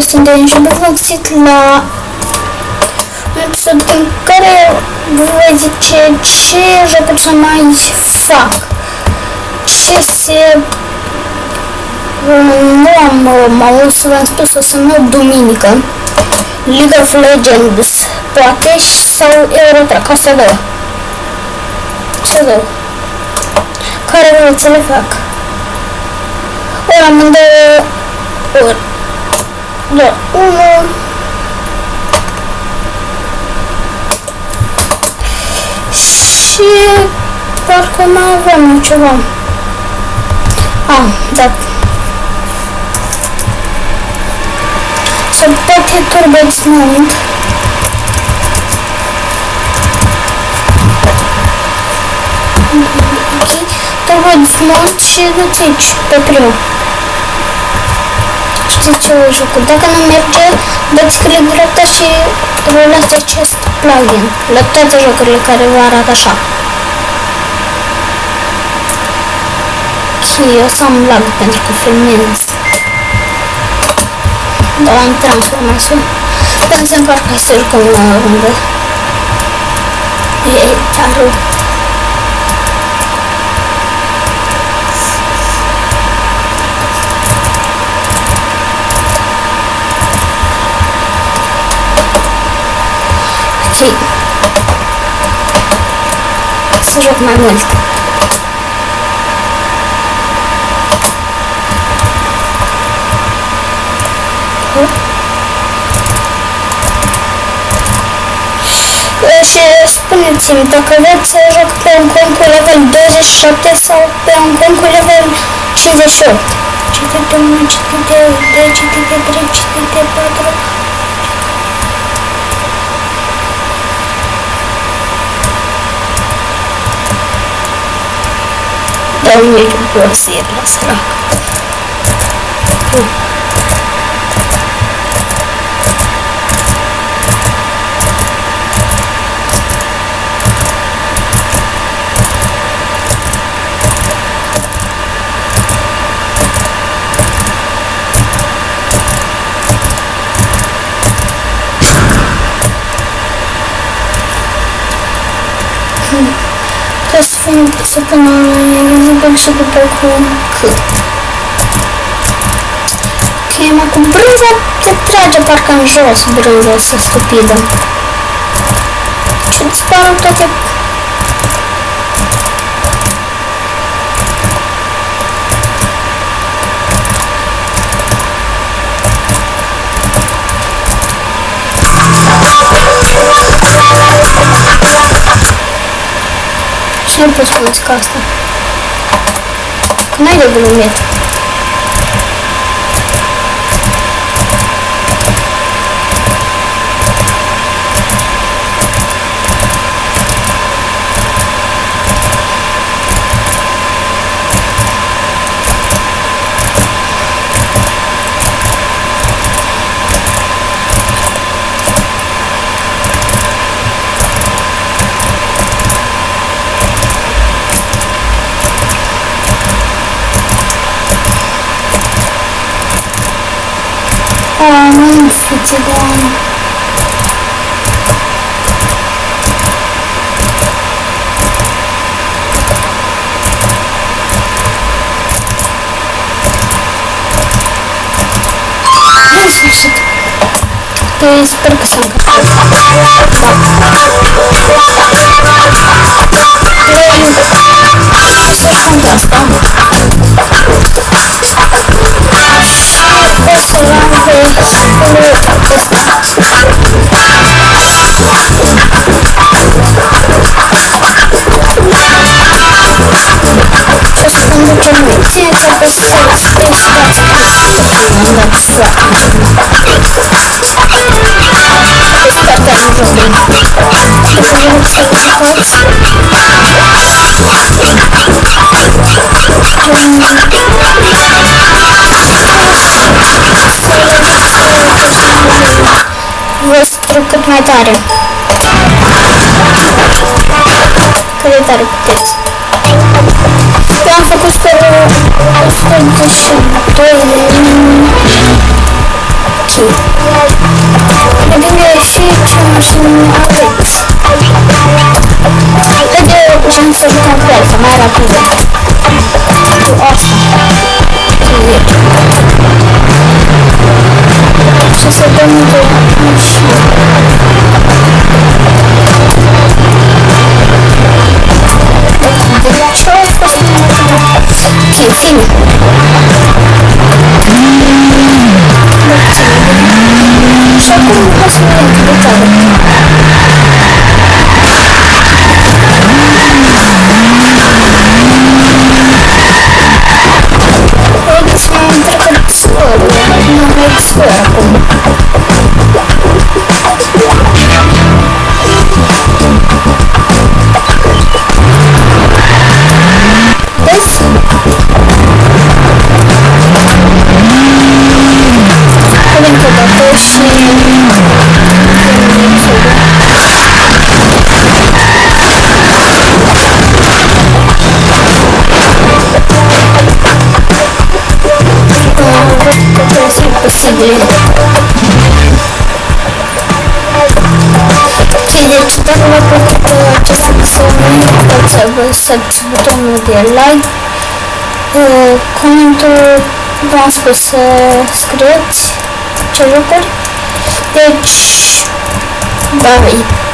Suntem și vă găsit la un episod în care vă voi zice ce jocuri să mai fac. Ce se... Nu am auzit să v-am spus, o să mă duminică. League of Legends, poate, sau Eurotrack, astea două. Astea două. Care vreau să le fac? Ori amândouă, ori doar unul. Și parcă mai avem ceva. Da. Sau poate Turbo Dismount. Ok. Turbo Dismount și dați aici, pe primul. Știți ce jocul? Dacă nu merge, dați click dreapta și rulați acest plugin la toate jocurile care vă arată așa. Ok, o să am lag pentru că filmez. Dar am transformație. Când se încarcă să jucăm la rândă. E tare. Să joc mai mult. Și spuneți-mi dacă vreți să joc pe un conc cu level 27 sau pe un conc cu level 58. CTT1, CTT2, CTT3, CTT4. Dau nici un plăsir la sărac. Să până vizibil și după cum C. Ok, mai cu brânza te trage parcă în jos, brânza asta stupidă. Și dispară toate... Și nu pot spune ca asta. Că n-ai de glumit. Nu fiți doamne. În sfârșit. Sper că s-a încărcat. Să cont asta. O să l-am pe ce o să conducem noi. Țineți apăsați pe stați. Am dat foarte sper că am jos bine. Și să vă să uitați. Vă strâng cât mai tare. Cât de tare puteți. Eu am făcut spre 102 de Ok. E bine, și ce mașină aveți? Haide, am să jucăm cu alta, mai rapidă. Cu asta. Ce să dăm de mașină? De ce au fost ok, fine. Și acum o să ne vedem de tare. Haideți să mă întrebat scorul. Nu mai scor acum. Vezi? Încă o dată și... posibil. Ok, deci dacă v-a plăcut această emisiune, puteți apăsați butonul de like, comentul v-am spus să scrieți ce lucruri. Deci, bye!